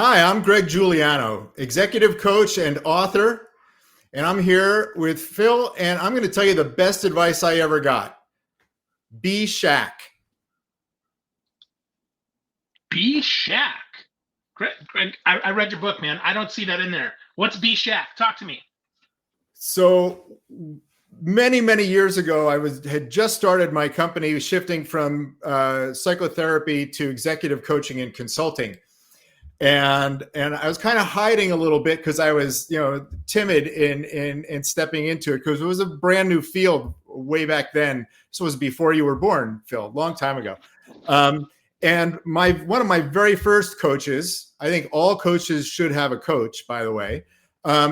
Hi, I'm Greg Giuliano, executive coach and author, and I'm here with Phil, and I'm going to tell you the best advice I ever got. Be Shaq. B Shack. Greg, I read your book, man. I don't see that in there. What's B Shack? Talk to me. So many years ago, had just started my company, shifting from psychotherapy to executive coaching and consulting. And I was kind of hiding a little bit because I was, timid in stepping into it because it was a brand new field way back then. This was before you were born, Phil, long time ago. And one of my very first coaches, I think all coaches should have a coach, by the way.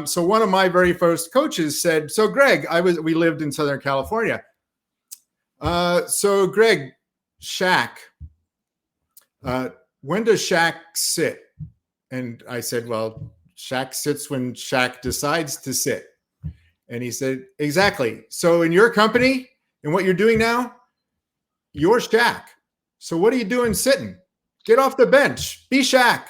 So one of my very first coaches said, "So Greg, we lived in Southern California. So Greg, Shaq, when does Shaq sit?" And I said, "Well, Shaq sits when Shaq decides to sit." And he said, "Exactly. So in your company and what you're doing now, you're Shaq. So what are you doing sitting? Get off the bench. Be Shaq."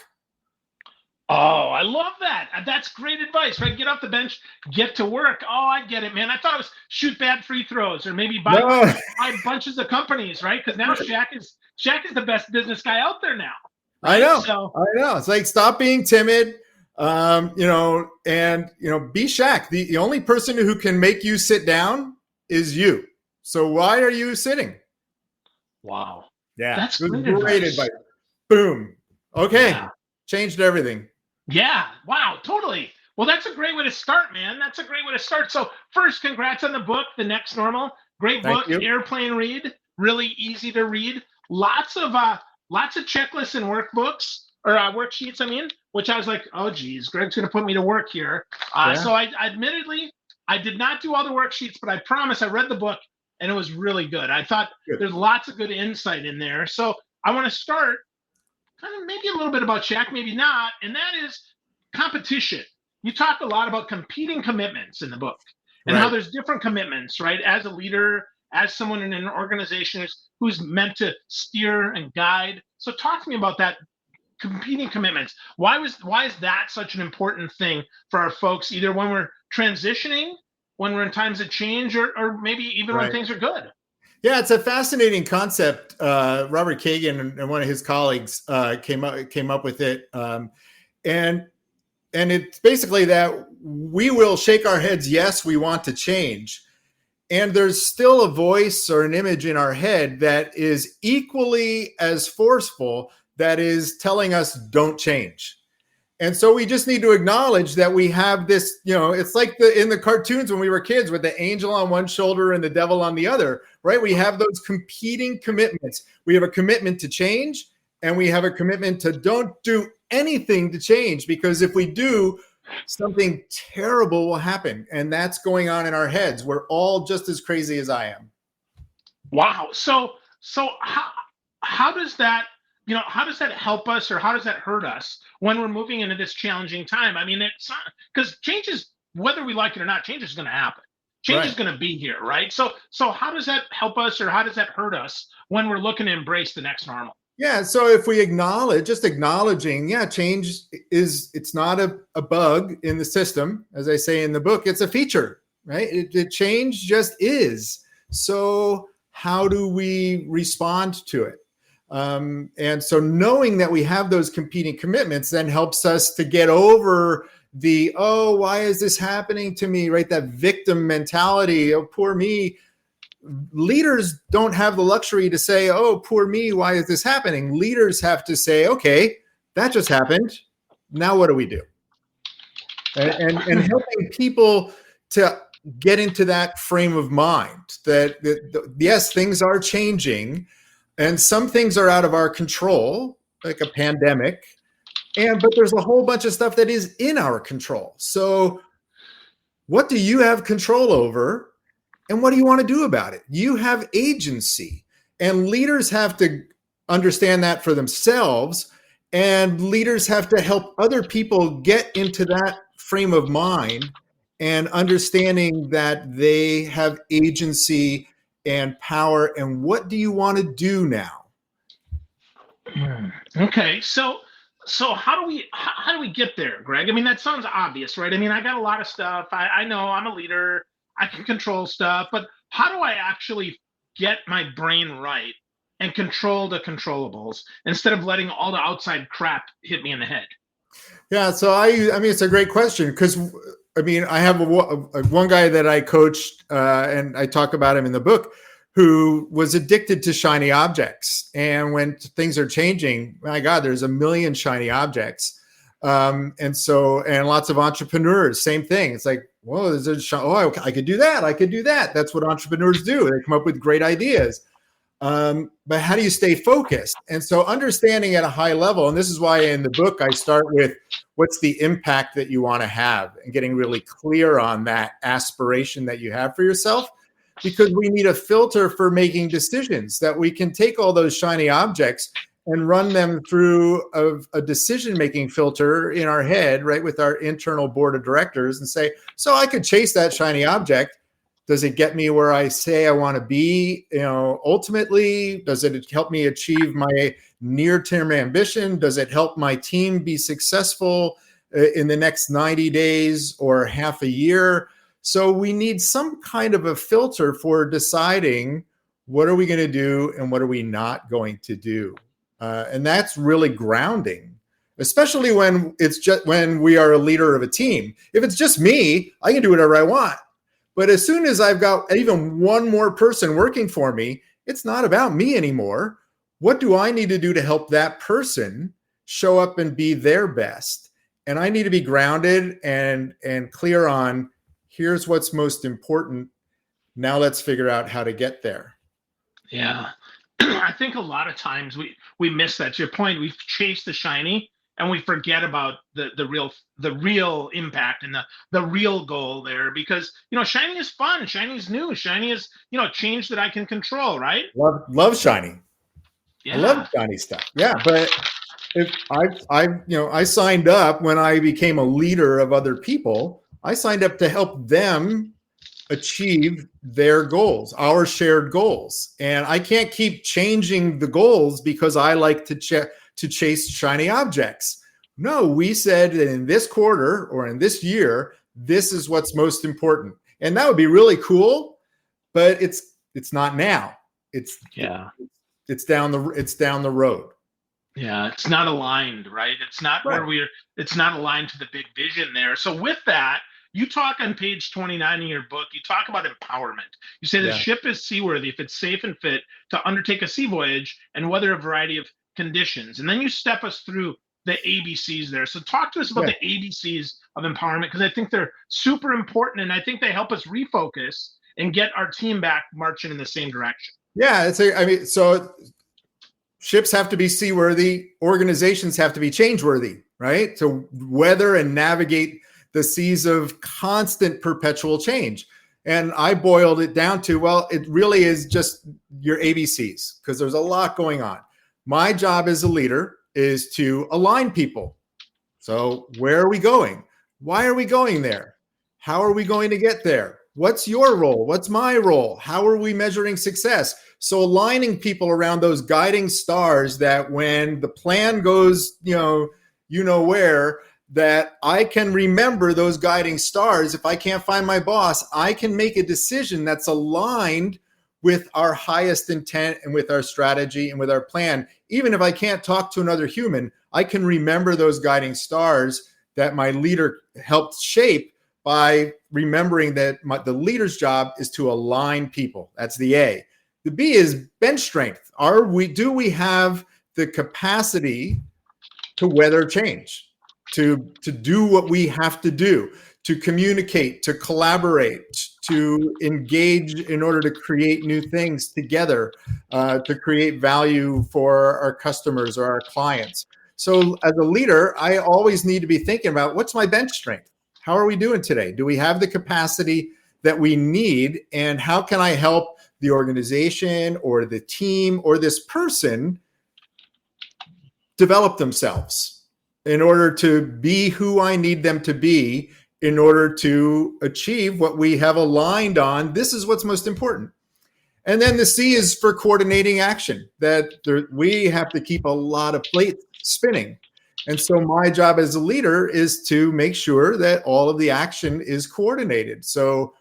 Oh, I love that. That's great advice, right? Get off the bench, get to work. Oh, I get it, man. I thought it was shoot bad free throws or maybe No. buy bunches of companies, right? Because now Shaq is the best business guy out there now. I Right? know. So I know. It's like, stop being timid, and be Shaq. The only person who can make you sit down is you. So why are you sitting? wow. Yeah, That's it was great advice. Boom. Okay, Yeah. changed everything. Yeah. Wow. Totally. Well, that's a great way to start, man. That's a great way to start. So first, congrats on the book, The Next Normal. Great Thank book, you. airplane read, really easy to read. Lots of checklists and workbooks or worksheets. I mean, which I was like, oh geez, Greg's going to put me to work here. Yeah. So I admittedly I did not do all the worksheets, but I promise I read the book and it was really good. I thought Good. there's lots of good insight in there. So I want to start kind of maybe a little bit about Shaq, maybe not, and that is competition. You talk a lot about competing commitments in the book and how Right. there's different commitments, right? As a leader, as someone in an organization who's meant to steer and guide. So talk to me about that competing commitments. Why is that such an important thing for our folks, either when we're transitioning, when we're in times of change, or maybe even when Right. things are good? Yeah, it's a fascinating concept. Robert Kagan and one of his colleagues came up with it, and it's basically that we will shake our heads, yes, we want to change, and there's still a voice or an image in our head that is equally as forceful, that is telling us don't change. And so we just need to acknowledge that we have this, it's like in the cartoons when we were kids with the angel on one shoulder and the devil on the other, right? We have those competing commitments. We have a commitment to change, and we have a commitment to don't do anything to change, because if we do, something terrible will happen. And that's going on in our heads. We're all just as crazy as I am. Wow. So how does that how does that help us or how does that hurt us when we're moving into this challenging time? I mean, it's not because change is, whether we like it or not, change is going to happen. Change Right. is going to be here, right? So how does that help us or how does that hurt us when we're looking to embrace the next normal? Yeah. So if we acknowledging, yeah, change it's not a bug in the system. As I say in the book, it's a feature, right? Change just is. So how do we respond to it? And so knowing that we have those competing commitments then helps us to get over oh, why is this happening to me, right? That victim mentality, oh, poor me. Leaders don't have the luxury to say, oh, poor me, why is this happening? Leaders have to say, okay, that just happened. Now what do we do? And helping people to get into that frame of mind that yes, things are changing and some things are out of our control, like a pandemic, but there's a whole bunch of stuff that is in our control. So what do you have control over? And what do you want to do about it? You have agency, and leaders have to understand that for themselves, and leaders have to help other people get into that frame of mind and understanding that they have agency and power. And what do you want to do now? Okay, so So how do we get there, Greg? I mean, that sounds obvious, right? I mean, I got a lot of stuff. I know I'm a leader. I can control stuff, but how do I actually get my brain right and control the controllables instead of letting all the outside crap hit me in the head? Yeah, so I mean, it's a great question because I mean, I have one guy that I coached, and I talk about him in the book, who was addicted to shiny objects. And when things are changing, my God, there's a million shiny objects, and lots of entrepreneurs, same thing. It's like, whoa, I could do that. I could do that. That's what entrepreneurs do. They come up with great ideas. But how do you stay focused? And so understanding at a high level, and this is why in the book I start with what's the impact that you want to have and getting really clear on that aspiration that you have for yourself, because we need a filter for making decisions that we can take all those shiny objects and run them through a decision-making filter in our head, right, with our internal board of directors and say, so I could chase that shiny object. Does it get me where I say I want to be? Ultimately, does it help me achieve my near-term ambition? Does it help my team be successful in the next 90 days or half a year? So we need some kind of a filter for deciding what are we going to do and what are we not going to do. And that's really grounding, especially when we are a leader of a team. If it's just me, I can do whatever I want. But as soon as I've got even one more person working for me, it's not about me anymore. What do I need to do to help that person show up and be their best? And I need to be grounded and clear on, here's what's most important. Now let's figure out how to get there. Yeah. I think a lot of times we miss that. To your point, we chase the shiny and we forget about the real impact and the real goal there, because shiny is fun, shiny is new, shiny is change that I can control, right? Love shiny. Yeah. I love shiny stuff. Yeah, but if I signed up when I became a leader of other people, I signed up to help them achieve their goals, our shared goals. And I can't keep changing the goals because I like to chase shiny objects. No, we said that in this quarter or in this year, this is what's most important. And that would be really cool, but it's not now. It's down the road. Yeah, it's not aligned, right? It's not right. it's not aligned to the big vision there. So with that, you talk on page 29 in your book, you talk about empowerment. You say the ship is seaworthy if it's safe and fit to undertake a sea voyage and weather a variety of conditions. And then you step us through the ABCs there. So talk to us about the ABCs of empowerment, because I think they're super important and I think they help us refocus and get our team back marching in the same direction. Yeah, so ships have to be seaworthy, organizations have to be change-worthy, right? To weather and navigate the seas of constant perpetual change. And I boiled it down to, well, it really is just your ABCs, because there's a lot going on. My job as a leader is to align people. So where are we going? Why are we going there? How are we going to get there? What's your role? What's my role? How are we measuring success? So aligning people around those guiding stars, that when the plan goes, where, that I can remember those guiding stars. If I can't find my boss, I can make a decision that's aligned with our highest intent and with our strategy and with our plan. Even if I can't talk to another human, I can remember those guiding stars that my leader helped shape by remembering that the leader's job is to align people. That's the A. The B is bench strength. Do we have the capacity to weather change? To do what we have to do, to communicate, to collaborate, to engage in order to create new things together, to create value for our customers or our clients. So as a leader, I always need to be thinking about, what's my bench strength? How are we doing today? Do we have the capacity that we need? And how can I help the organization or the team or this person develop themselves in order to be who I need them to be, in order to achieve what we have aligned on? This is what's most important. And then the C is for coordinating action, that we have to keep a lot of plates spinning. And so my job as a leader is to make sure that all of the action is coordinated. So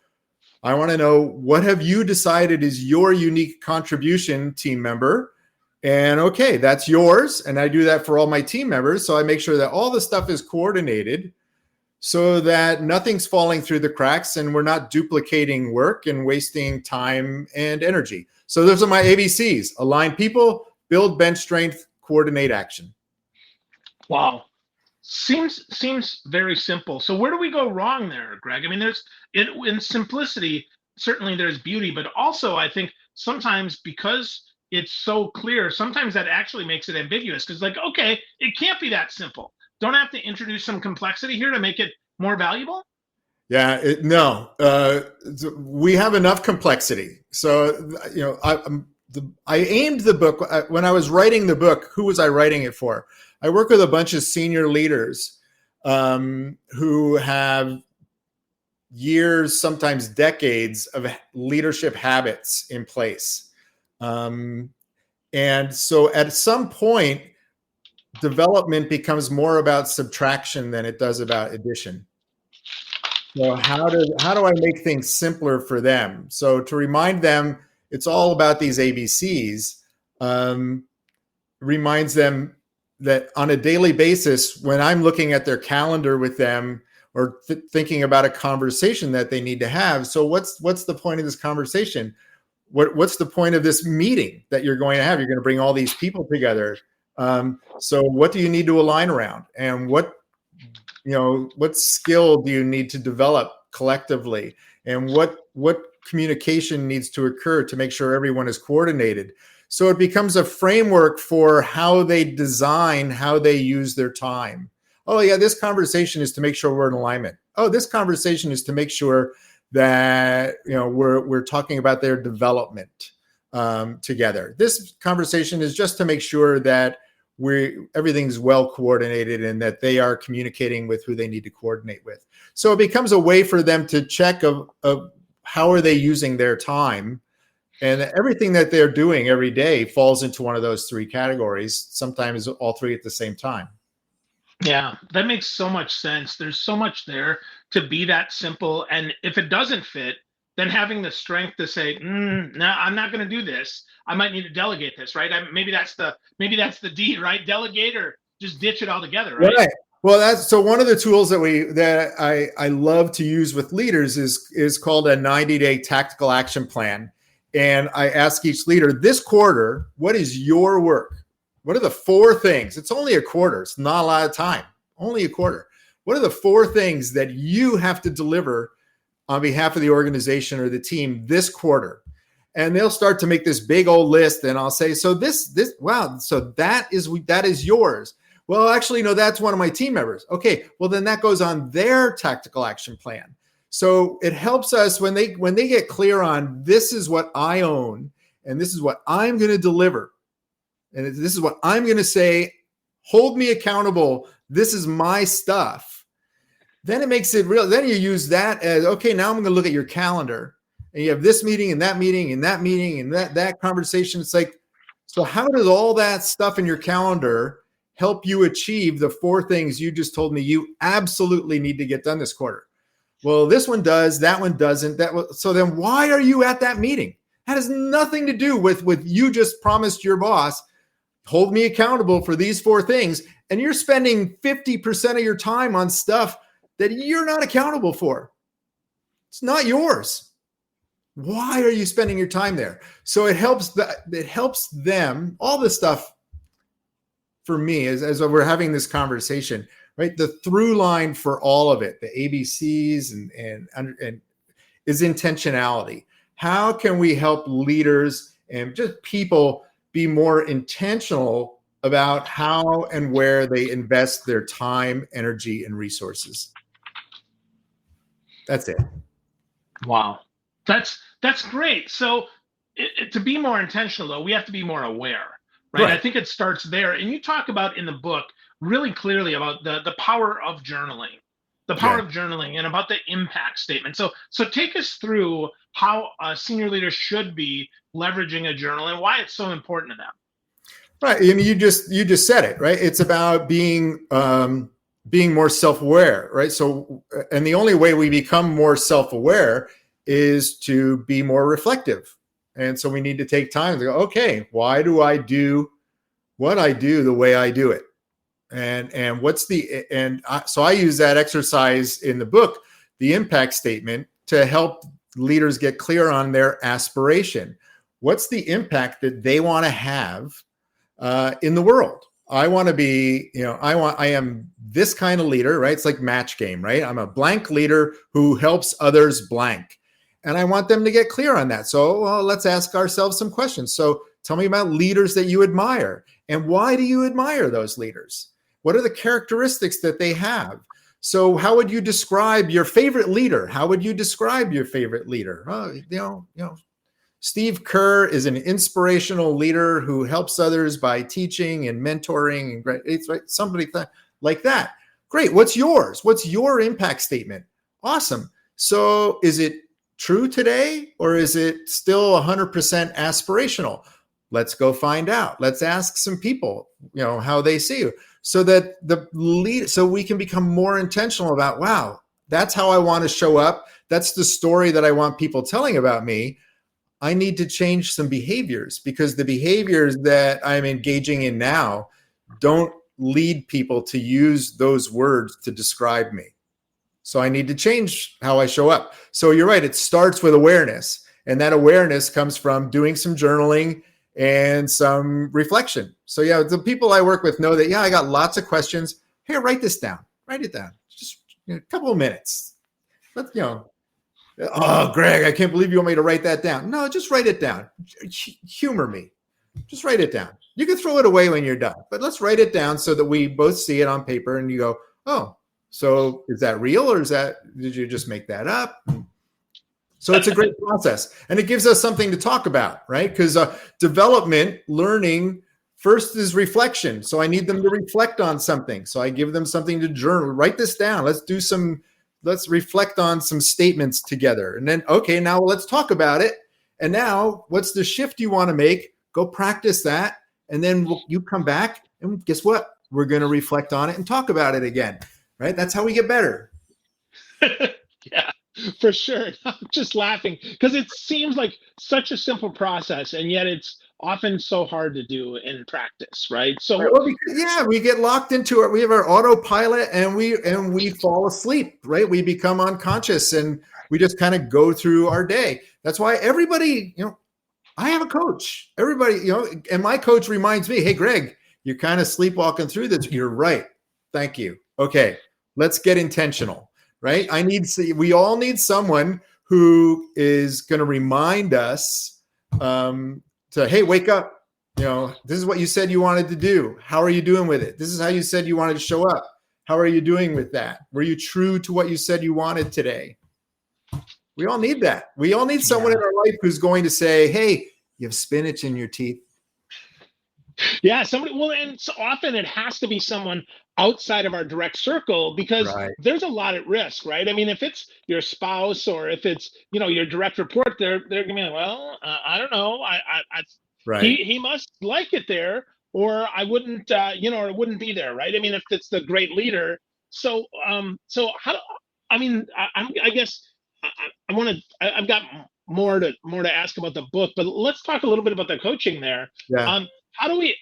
I want to know, what have you decided is your unique contribution, team member? And okay, that's yours. And I do that for all my team members. So I make sure that all the stuff is coordinated so that nothing's falling through the cracks and we're not duplicating work and wasting time and energy. So those are my ABCs: align people, build bench strength, coordinate action. Wow. Seems very simple. So where do we go wrong there, Greg? I mean, there's in simplicity, certainly there's beauty, but also I think sometimes because it's so clear, sometimes that actually makes it ambiguous because like, okay, it can't be that simple. Don't I have to introduce some complexity here to make it more valuable? Yeah, no, we have enough complexity. So, I aimed the book when I was writing the book. Who was I writing it for? I work with a bunch of senior leaders who have years, sometimes decades of leadership habits in place. And so at some point, development becomes more about subtraction than it does about addition. So how do I make things simpler for them? So to remind them, it's all about these ABCs. Reminds them that on a daily basis, when I'm looking at their calendar with them or thinking about a conversation that they need to have. So what's the point of this conversation? What's the point of this meeting that you're going to have? You're going to bring all these people together. So what do you need to align around, and what skill do you need to develop collectively, and what communication needs to occur to make sure everyone is coordinated? So it becomes a framework for how they design, how they use their time. Oh yeah, this conversation is to make sure we're in alignment. Oh, this conversation is to make sure that we're talking about their development together. This conversation is just to make sure that everything's well coordinated and that they are communicating with who they need to coordinate with. So it becomes a way for them to check of how are they using their time, and everything that they're doing every day falls into one of those three categories, sometimes all three at the same time. Yeah, that makes so much sense. There's so much there to be that simple. And if it doesn't fit, then having the strength to say, no, I'm not going to do this. I might need to delegate this, right? Maybe that's the D, right? Delegate or just ditch it altogether, right? Right. Well, that's so one of the tools that I love to use with leaders is called a 90-day tactical action plan. And I ask each leader, this quarter, what is your work? What are the 4 things? It's only a quarter. It's not a lot of time. Only a quarter. What are the 4 things that you have to deliver on behalf of the organization or the team this quarter? And they'll start to make this big old list. And I'll say, so wow, so that is yours. Well, actually, no, that's one of my team members. Okay, well, then that goes on their tactical action plan. So it helps us when they get clear on, this is what I own and this is what I'm going to deliver. And this is what I'm going to say, hold me accountable. This is my stuff. Then it makes it real. Then you use that as, okay, now I'm going to look at your calendar and you have this meeting and that meeting and that meeting and that conversation. It's like, so how does all that stuff in your calendar help you achieve the 4 things you just told me you absolutely need to get done this quarter? Well, this one does, that one doesn't. So then why are you at that meeting? That has nothing to do with you just promised your boss, hold me accountable for these 4 things. And you're spending 50% of your time on stuff that you're not accountable for. It's not yours. Why are you spending your time there? So it helps them, all this stuff for me as we're having this conversation, right? The through line for all of it, the ABCs and is intentionality. How can we help leaders and just people be more intentional about how and where they invest their time, energy, and resources? That's it. Wow. That's great. So to be more intentional, though, we have to be more aware, right? I think it starts there. And you talk about in the book really clearly about the power of journaling, and about the impact statement. So take us through how a senior leader should be leveraging a journal and why it's so important to them. Right. I mean, you just said it, right? It's about being more self-aware, right? So, and the only way we become more self-aware is to be more reflective. And so we need to take time to go, okay, why do I do what I do the way I do it? And what's the and I, so I use that exercise in the book, the impact statement, to help leaders get clear on their aspiration. What's the impact that they want to have in the world? I want to be, I am this kind of leader, right? It's like match game, right? I'm a blank leader who helps others blank. And I want them to get clear on that. So well, let's ask ourselves some questions. So tell me about leaders that you admire. And why do you admire those leaders? What are the characteristics that they have? So how would you describe your favorite leader? How would you describe your favorite leader? Steve Kerr is an inspirational leader who helps others by teaching and mentoring. And it's right, somebody like that. Great. What's yours? What's your impact statement? Awesome. So is it true today, or is it still 100% aspirational? Let's go find out. Let's ask some people, how they see you, so that so we can become more intentional about, wow, that's how I want to show up. That's the story that I want people telling about me. I need to change some behaviors, because the behaviors that I'm engaging in now don't lead people to use those words to describe me. So I need to change how I show up. So you're right. It starts with awareness. And that awareness comes from doing some journaling and some reflection. So yeah, the people I work with know that, I got lots of questions. Here, write this down. Write it down. Just a couple of minutes. Oh, Greg, I can't believe you want me to write that down. No, just write it down. Humor me. Just write it down. You can throw it away when you're done, but let's write it down so that we both see it on paper and you go, oh, so is that real, or did you just make that up? So it's a great process, and it gives us something to talk about, right? Because development, learning, first is reflection. So I need them to reflect on something. So I give them something to journal. Write this down. Let's reflect on some statements together. And then, okay, now let's talk about it. And now what's the shift you want to make? Go practice that. And then you come back, and guess what? We're going to reflect on it and talk about it again, right? That's how we get better. Yeah, for sure. I'm just laughing because it seems like such a simple process, and yet it's often so hard to do in practice, right? So we get locked into it. We have our autopilot, and we fall asleep, right? We become unconscious, and we just kind of go through our day. That's why everybody, I have a coach. Everybody, and my coach reminds me, hey, Greg, you're kind of sleepwalking through this. You're right. Thank you. Okay, let's get intentional, right? We all need someone who is going to remind us to, hey, wake up. This is what you said you wanted to do. How are you doing with it? This is how you said you wanted to show up. How are you doing with that? Were you true to what you said you wanted today? We all need that. We all need someone in our life who's going to say, hey, you have spinach in your teeth. Yeah, and so often it has to be someone outside of our direct circle, because there's a lot at risk, right? I mean, if it's your spouse, or if it's, your direct report, they're gonna be like, well, I don't know. He must like it there, or I wouldn't, or it wouldn't be there, right? I mean, if it's the great leader. So, I guess I've got more to ask about the book, but let's talk a little bit about the coaching there. Yeah. How do we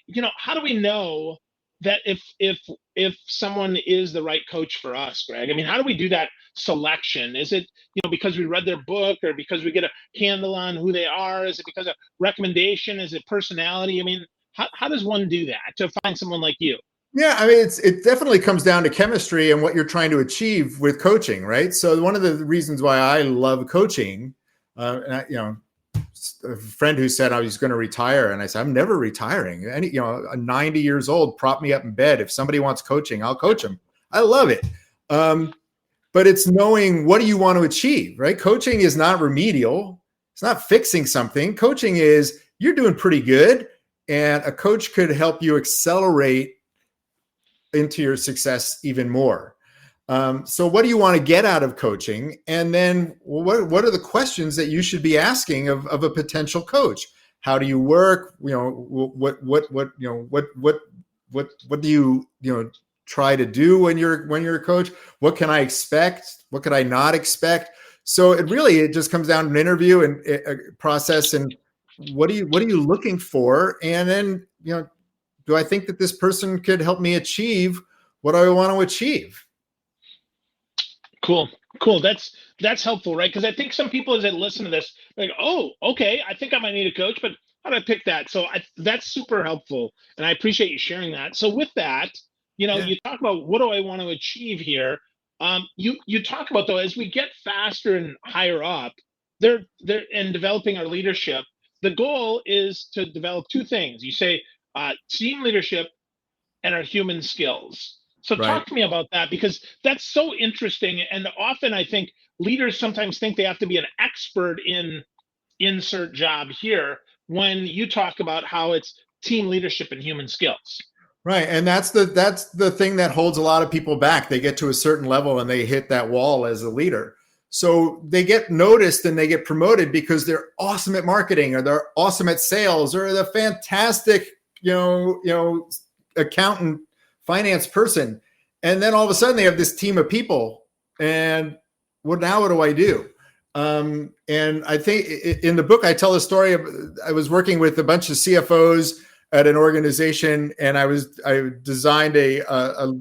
know that if someone is the right coach for us, Greg? I mean, how do we do that selection? Is it, because we read their book, or because we get a handle on who they are? Is it because of recommendation? Is it personality? I mean, how does one do that to find someone like you? Yeah, I mean, it definitely comes down to chemistry and what you're trying to achieve with coaching, right? So one of the reasons why I love coaching, a friend who said I was going to retire, and I said, I'm never retiring. 90 years old, prop me up in bed. If somebody wants coaching, I'll coach them. I love it. But it's knowing, what do you want to achieve, right? Coaching is not remedial. It's not fixing something. Coaching is, you're doing pretty good, and a coach could help you accelerate into your success even more. So what do you want to get out of coaching? And then what are the questions that you should be asking of a potential coach? How do you work? What do you try to do when you're a coach? What can I expect? What could I not expect? So it just comes down to an interview and a process, and what are you looking for? And then, do I think that this person could help me achieve what I want to achieve? Cool. That's helpful, right? Because I think some people, as they listen to this, like, oh, okay, I think I might need a coach, but how do I pick that? So that's super helpful, and I appreciate you sharing that. So with that, Yeah. you talk about what do I want to achieve here. You talk about, though, as we get faster and higher up, they're in developing our leadership. The goal is to develop two things. You say team leadership and our human skills. So Right. talk to me about that, because that's so interesting. And often I think leaders sometimes think they have to be an expert in insert job here, when you talk about how it's team leadership and human skills. Right. And that's the thing that holds a lot of people back. They get to a certain level and they hit that wall as a leader. So they get noticed and they get promoted because they're awesome at marketing, or they're awesome at sales, or the fantastic, accountant, finance person. And then all of a sudden they have this team of people. And what do I do? And I think in the book, I tell a story of, I was working with a bunch of CFOs at an organization, and I designed a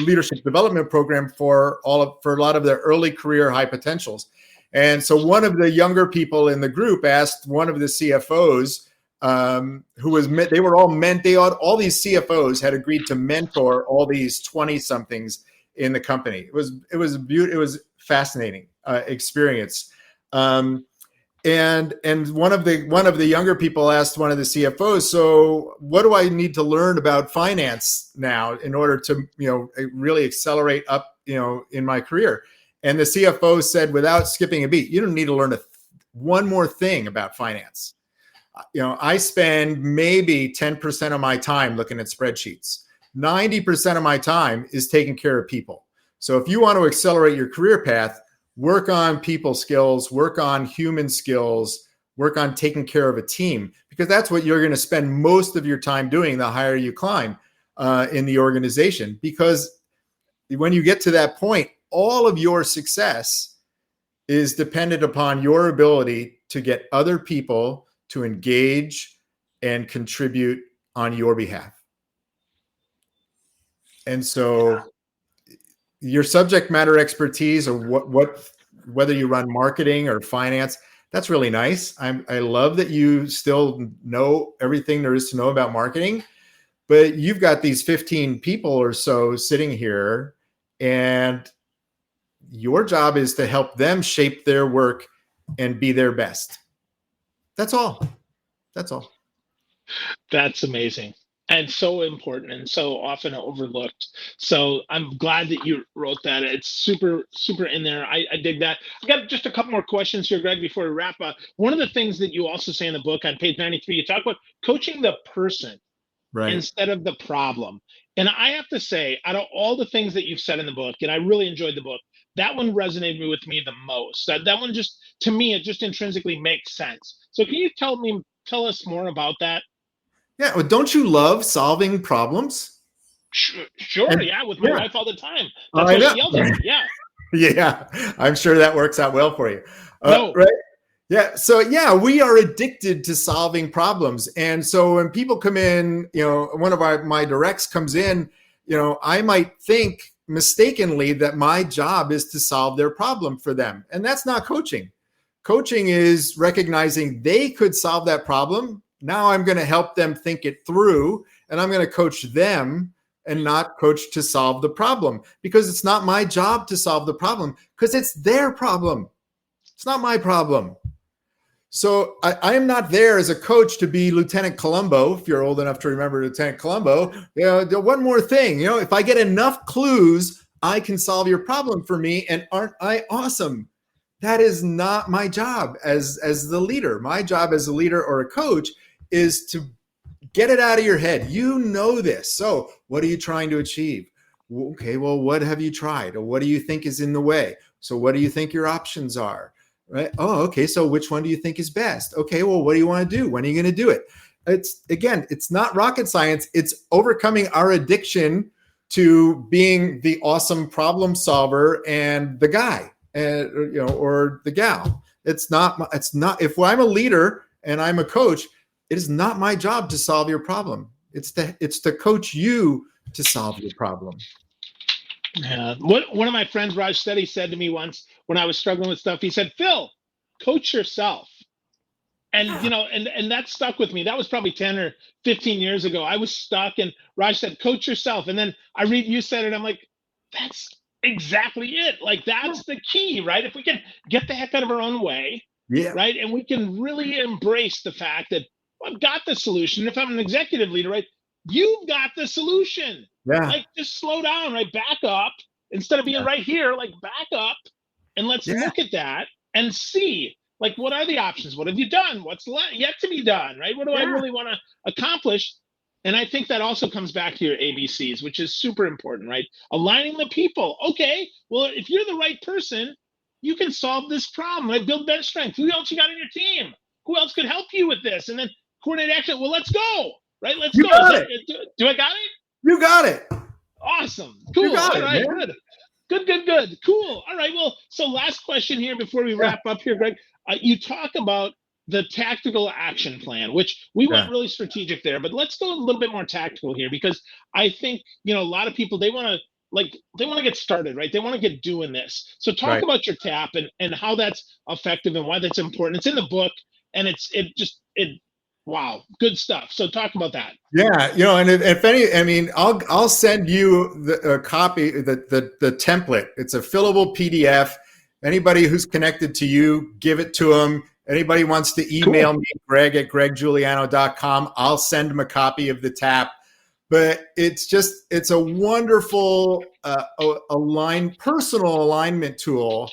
leadership development program for a lot of their early career high potentials. And so one of the younger people in the group asked one of the CFOs, all these CFOs had agreed to mentor all these 20 somethings in the company. It was fascinating experience. And one of the younger people asked one of the CFOs, so what do I need to learn about finance now in order to, really accelerate up, in my career? And the CFO said, without skipping a beat, you don't need to learn one more thing about finance. I spend maybe 10% of my time looking at spreadsheets. 90% of my time is taking care of people. So if you want to accelerate your career path, work on people skills, work on human skills, work on taking care of a team, because that's what you're going to spend most of your time doing the higher you climb in the organization. Because when you get to that point, all of your success is dependent upon your ability to get other people to engage and contribute on your behalf. And so your subject matter expertise, or whether you run marketing or finance, that's really nice. I love that you still know everything there is to know about marketing, but you've got these 15 people or so sitting here, and your job is to help them shape their work and be their best. That's all. That's amazing, and so important, and so often overlooked. So I'm glad that you wrote that. It's super, super in there. I dig that. I've got just a couple more questions here, Greg, before we wrap up. One of the things that you also say in the book on page 93, you talk about coaching the person instead of the problem. And I have to say, out of all the things that you've said in the book, and I really enjoyed the book, that one resonated with me the most. That one just, to me, it just intrinsically makes sense. So can you tell us more about that? Yeah. Well, don't you love solving problems? Sure. Yeah. With my wife all the time. That's I why know. she yells at me. Yeah. Yeah. I'm sure that works out well for you. No. Right. Yeah. So yeah, we are addicted to solving problems. And so when people come in, one of my directs comes in, I might think mistakenly that my job is to solve their problem for them. And that's not coaching. Coaching is recognizing they could solve that problem. Now I'm going to help them think it through, and I'm going to coach them and not coach to solve the problem, because it's not my job to solve the problem, because it's their problem. It's not my problem. So I am not there as a coach to be Lieutenant Columbo. If you're old enough to remember Lieutenant Columbo, one more thing, if I get enough clues, I can solve your problem for me. And aren't I awesome? That is not my job as the leader. My job as a leader or a coach is to get it out of your head. You know this. So what are you trying to achieve? Okay, well, what have you tried? Or what do you think is in the way? So what do you think your options are? right? Oh, okay. So which one do you think is best? Okay. Well, what do you want to do? When are you going to do it? It's not rocket science. It's overcoming our addiction to being the awesome problem solver and the guy, and or the gal. It's not. If I'm a leader and I'm a coach, it is not my job to solve your problem. It's to coach you to solve your problem. Yeah. One of my friends, Raj Steady, said to me once when I was struggling with stuff, he said, Phil, coach yourself. And, and that stuck with me. That was probably 10 or 15 years ago. I was stuck and Raj said, coach yourself. And then I read you said it. I'm like, that's exactly it. Like, that's the key, right? If we can get the heck out of our own way, Yeah. right? And we can really embrace the fact that I've got the solution. If I'm an executive leader, right? You've got the solution. Yeah. Like, just slow down, right? Back up. Instead of being right here, like, back up and let's look at that and see, like, what are the options? What have you done? What's yet to be done, right? What do I really want to accomplish? And I think that also comes back to your ABCs, which is super important, right? Aligning the people. Okay, well, if you're the right person, you can solve this problem, right? Build bench strength. Who else you got on your team? Who else could help you with this? And then coordinate action. Well, let's go, right? Let's go. Do I got it? You got it. Awesome. Cool. All right, good. Good. Cool. All right. Well, so last question here before we wrap up here, Greg. You talk about the tactical action plan, which we went really strategic there, but let's go a little bit more tactical here, because I think, a lot of people, they want to get started, right? They want to get doing this. So talk about your TAP and how that's effective and why that's important. It's in the book and wow, good stuff. So talk about that. Yeah, and if any, I'll send you a copy, the template. It's a fillable PDF. Anybody who's connected to you, give it to them. Anybody wants to email me, greg@greggiuliano.com. I'll send them a copy of the TAP. But it's a wonderful personal alignment tool.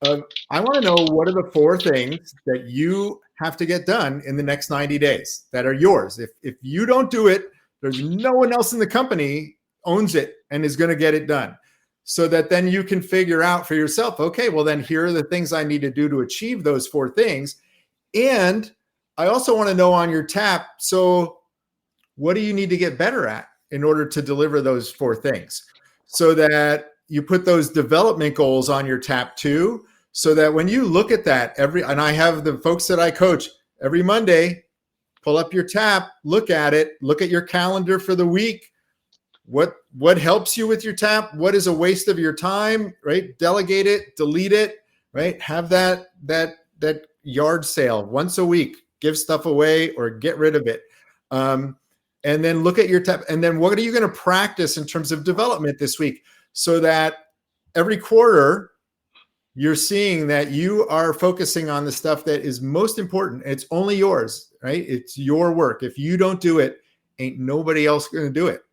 I want to know, what are the 4 things that you have to get done in the next 90 days that are yours. If you don't do it, there's no one else in the company owns it and is going to get it done. So that then you can figure out for yourself, okay, well then here are the things I need to do to achieve those 4 things. And I also want to know on your TAP, so what do you need to get better at in order to deliver those 4 things? So that you put those development goals on your TAP too. So that when you look at that and I have the folks that I coach every Monday, pull up your TAP, look at it, look at your calendar for the week. What helps you with your TAP? What is a waste of your time, right? Delegate it, delete it, right? Have that yard sale once a week, give stuff away or get rid of it. And then look at your TAP. And then what are you going to practice in terms of development this week? So that every quarter, you're seeing that you are focusing on the stuff that is most important. It's only yours, right? It's your work. If you don't do it, ain't nobody else going to do it.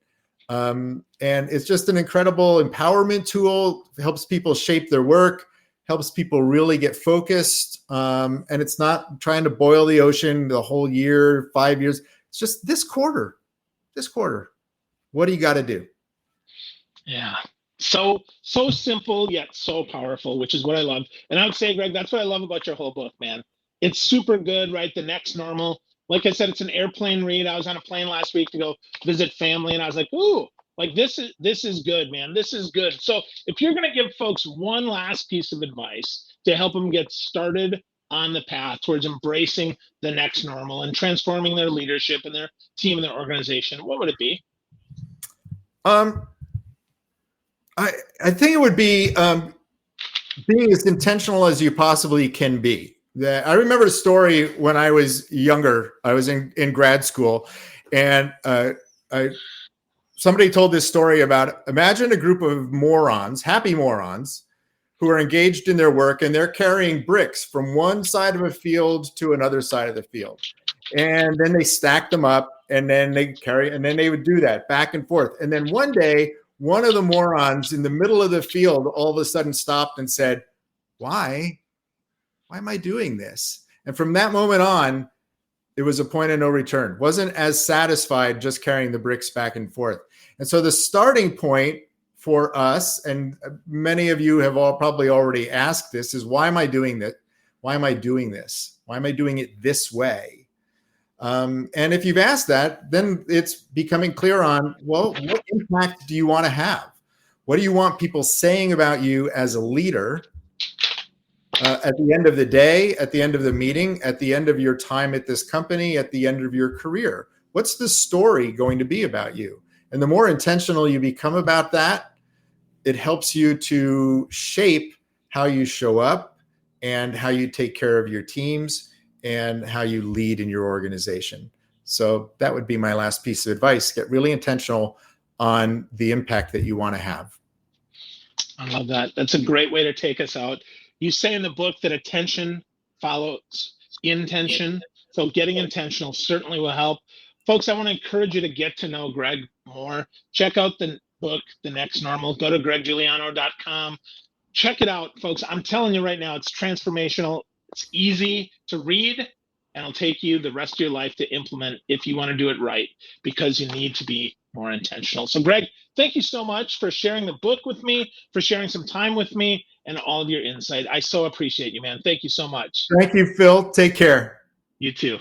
And it's just an incredible empowerment tool. It helps people shape their work, helps people really get focused. And it's not trying to boil the ocean the whole year, 5 years. It's just this quarter. What do you got to do? Yeah. So simple yet so powerful, which is what I love. And I would say, Greg, that's what I love about your whole book, man. It's super good, right? The Next Normal. Like I said, it's an airplane read. I was on a plane last week to go visit family, and I was like, ooh, like this is good, man. This is good. So if you're going to give folks one last piece of advice to help them get started on the path towards embracing the next normal and transforming their leadership and their team and their organization, what would it be? I think it would be being as intentional as you possibly can be. I remember a story when I was younger. I was in grad school, and somebody told this story about, imagine a group of morons, happy morons, who are engaged in their work, and they're carrying bricks from one side of a field to another side of the field. And then they stack them up, and then they would do that back and forth. And then one day, one of the morons in the middle of the field all of a sudden stopped and said, why am I doing this? And from that moment on, it was a point of no return. Wasn't as satisfied just carrying the bricks back and forth. And so the starting point for us, and many of you have all probably already asked this, is why am I doing this? Why am I doing this? Why am I doing it this way? And if you've asked that, then it's becoming clear on, well, what impact do you want to have? What do you want people saying about you as a leader at the end of the day, at the end of the meeting, at the end of your time at this company, at the end of your career? What's the story going to be about you? And the more intentional you become about that, it helps you to shape how you show up and how you take care of your teams and how you lead in your organization. So that would be my last piece of advice. Get really intentional on the impact that you want to have. I love that. That's a great way to take us out. You say in the book that attention follows intention. So getting intentional certainly will help. Folks, I want to encourage you to get to know Greg more. Check out the book, The Next Normal. Go to greggiuliano.com. Check it out, folks. I'm telling you right now, it's transformational. It's easy to read, and it'll take you the rest of your life to implement if you want to do it right, because you need to be more intentional. So, Greg, thank you so much for sharing the book with me, for sharing some time with me, and all of your insight. I so appreciate you, man. Thank you so much. Thank you, Phil. Take care. You too.